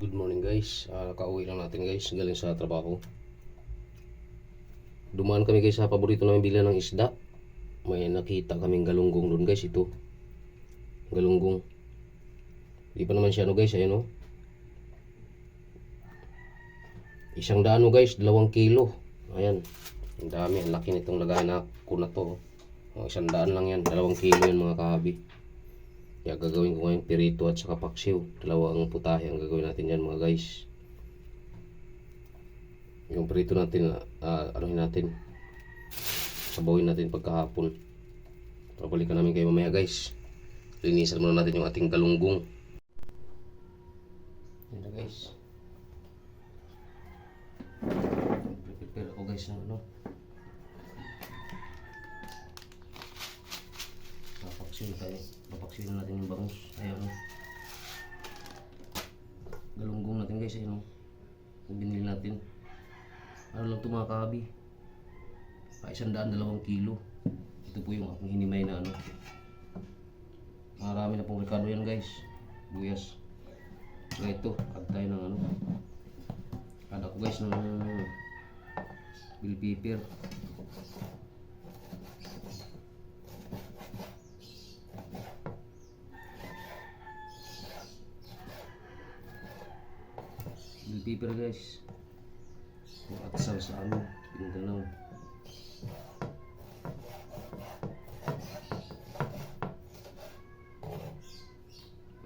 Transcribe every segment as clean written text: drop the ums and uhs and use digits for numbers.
Good morning guys. Nakauwi lang natin guys galing sa trabaho. Dumaan kami guys sa paborito namin bilhan ng isda. May nakita kaming galunggong doon guys. Ito galunggong. Di pa naman siya guys. Ayun o. 100 guys. 2 kilo. Ayan. Ang dami. Ang laki nitong lagay na ko na to. 100 lang yan. 2 kilo yan mga kahabi. Kaya gagawin ko ngayon pirito at saka paksiw. Dalawang putahe ang gagawin natin yan mga guys. Yung pirito natin, anuhin natin. Sabawin natin pagkahapon. Pabalikan namin kayo mamaya guys. Linisan muna natin yung ating galunggong. Yan na guys. Prepare ako guys ng ano. Papaksiw tayo. Papaksiw na natin yung bangus. Ayan o. Galunggong natin guys. Ayan o. Yung binili natin. Ano lang ito mga kahabi. 102 kilo. Ito po yung aking hinimay na ano. Marami na pong rekado yan guys. Buyas. So ito. Add tayo ng ano. Add ako guys ng bell pepper. Bell pepper guys. At sa ano. Pinagalaw.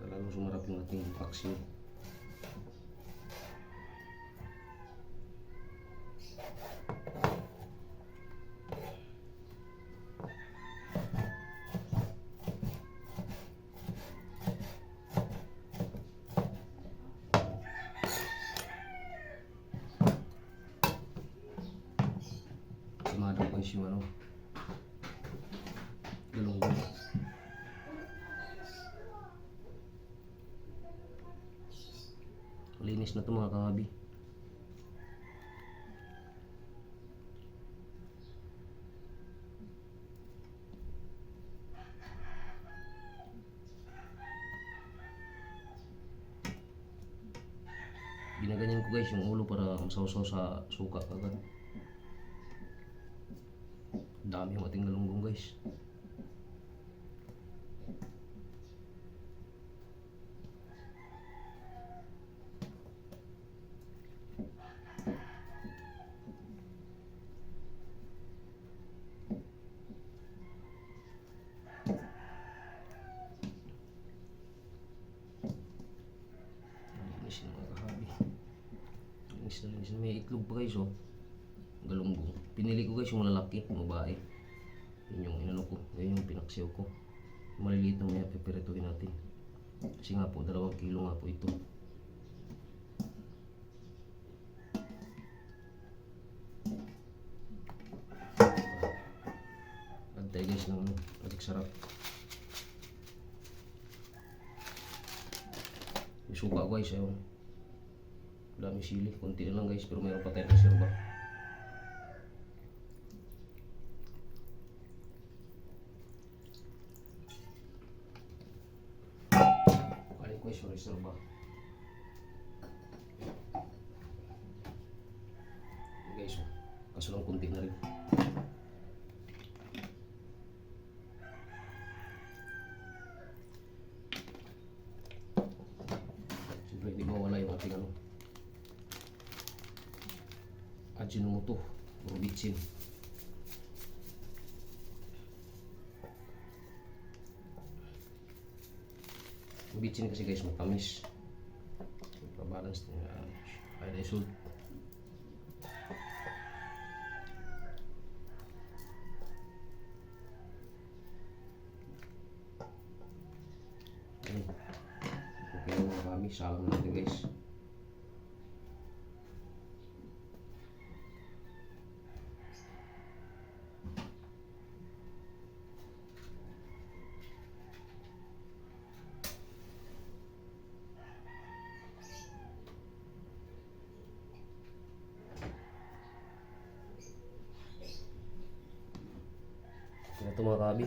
Lalo sumarap yung ating paksiw. Sumado pa yung ano. Galunggong. Linis na ito mga kahabi. Ginaganyan ko guys yung ulo para masawsaw sa suka agad. Dami yung ating galunggong guys. May itlog pa guys oh. Galunggong. Pinili ko guys yung malalaki, mabae. Yun yung inano ko. Yun yung pinaksiw ko. Maliliit na maya pipirituhin natin. Kasi nga po 2 kilo nga po ito. Add tayo guys ng ating sarap. May suka guys ayun. Dami sili, konti na lang guys, pero mayroon pa tayong reserva. Kaling guys yung reserva. Guys, kaso lang konti na rin. Siyempre hindi mawala yung ating ano. Ajinomoto, puro bitsin. Yung bitsin kasi guys matamis. Pa-balance niya ay na salt. Okay lang marami, salang natin guys. Ito mga kabi.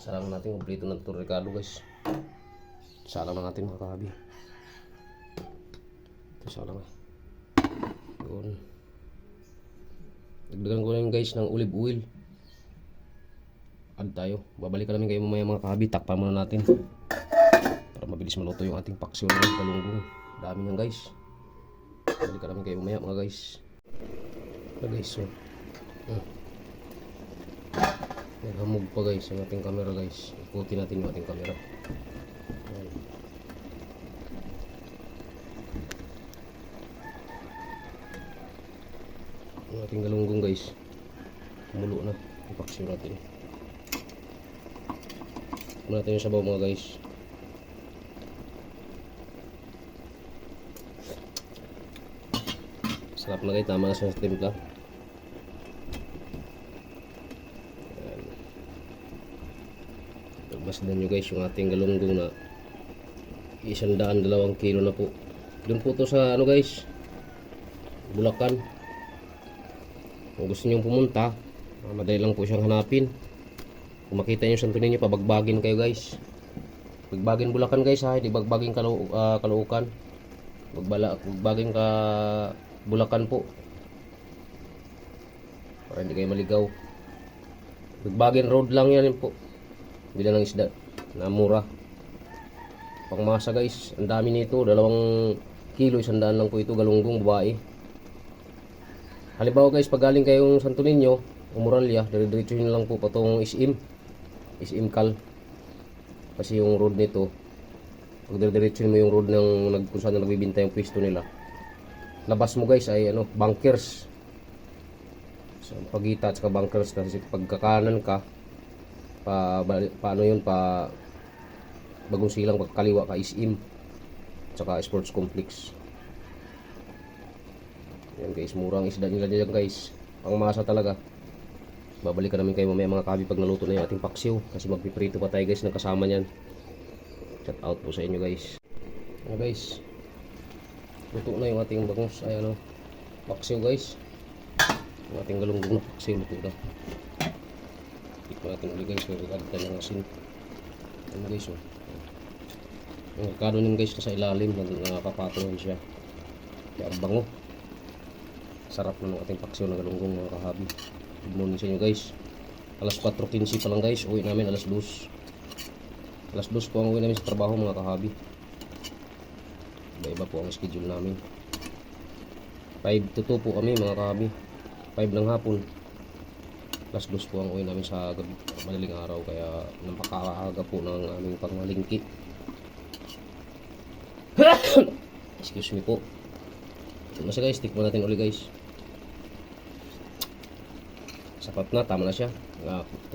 Salang natin, kumplito na ito Ricardo guys. Salang na natin mga kabi. Isa lang. Yun. Dagdagan ko na guys ng olive oil. Add tayo. Babalik namin kayo mamaya mga kahabi. Takpan muna natin. Para mabilis maluto yung ating paksiw ng galunggong. Dami nyan guys. Babalik namin kayo mamaya mga guys. Guys, so. Naghamog pa guys ang ating camera guys. Ikutin natin yung ating camera. Ayan. Yung ating galunggong guys. Kumulo na. Ipaksiw natin. Muna natin yung sabaw mga guys. Sarap na guys. Tama na sa timpla. Masdan nyo guys yung ating galunggong na 102 kilo na po. Doon po to sa ano guys, Bulacan. Kung gusto nyo pumunta, madali lang po siyang hanapin. Kung makita nyo Santo Niño, pabagbagin kayo guys. Bagbagin Bulacan guys ha, hindi bagbagin Caloocan. Bagbagin ka Bulacan po. Para hindi kayo maligaw. Bagbagin road lang yan po. Bila ng isda na mura. Pangmasa guys, ang dami nito, 2 kilo, 100 lang po ito, galunggong babae. Halimbawa guys, pag galing kayong Santo Niño o Moralia, dire-diretso nyo lang po patungong SM Cal. Kasi yung road nito, pag dire-diretso mo yung road ng kung saan nagbibinta yung pwesto nila, labas mo guys ay ano, bunkers. So pagita at saka bunkers, kasi pagkakanan ka paano yun, Bagong Silang, pagkaliwa ka SM tsaka sports complex. Yan guys, murang isda nila dyan guys, pangmasa talaga. Babalikan namin kayo mamaya mga kabi pag naluto na yung ating paksiw, kasi magpiprito pa tayo guys ng kasama nyan. Shout out po sa inyo guys. Ano guys, luto na yung ating bangus, ay ano, paksiw guys. Yung ating galunggong na paksiw luto na. Tikman natin ulit guys, nagagad tayo ng asin. Ano guys, oh. Yung kanunin guys na sa ilalim, nakakapatuhan siya. Kaya ang bango. Sarap na ng ating paksiw na galunggong mga kahabi. Good morning sa inyo guys. Alas 4:15 pa lang guys, uwi namin alas 2. Alas 2 po ang uwi namin sa trabaho mga kahabi. Iba po ang schedule namin. 5 to 2 po kami mga kahabi. 5 ng hapon. Alas 2 po ang uwi namin sa gabi, madaling araw, kaya napakaaga po ng aming pangmalingki. Excuse me po. Ito na siya guys, tikman natin ulit guys. Sapat na, tama na siya.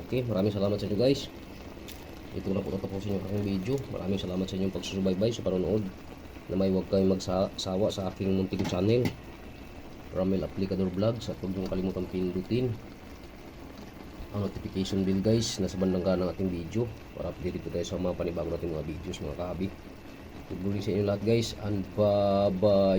Okay, maraming salamat sa inyo guys. Ito na po natapusin yung aking video. Maraming salamat sa inyong pagsusubaybay sa panonood. Na may huwag kayong magsawa sa aking munting channel, Ramel Aplicador Vlogs, at huwag niyong kalimutan pindutin ang notification bell guys na sa bandang kanan ng ating video para updated po tayo sa mga panibago natin mga videos mga kahabi. Good morning sa inyo lahat guys, and bye bye.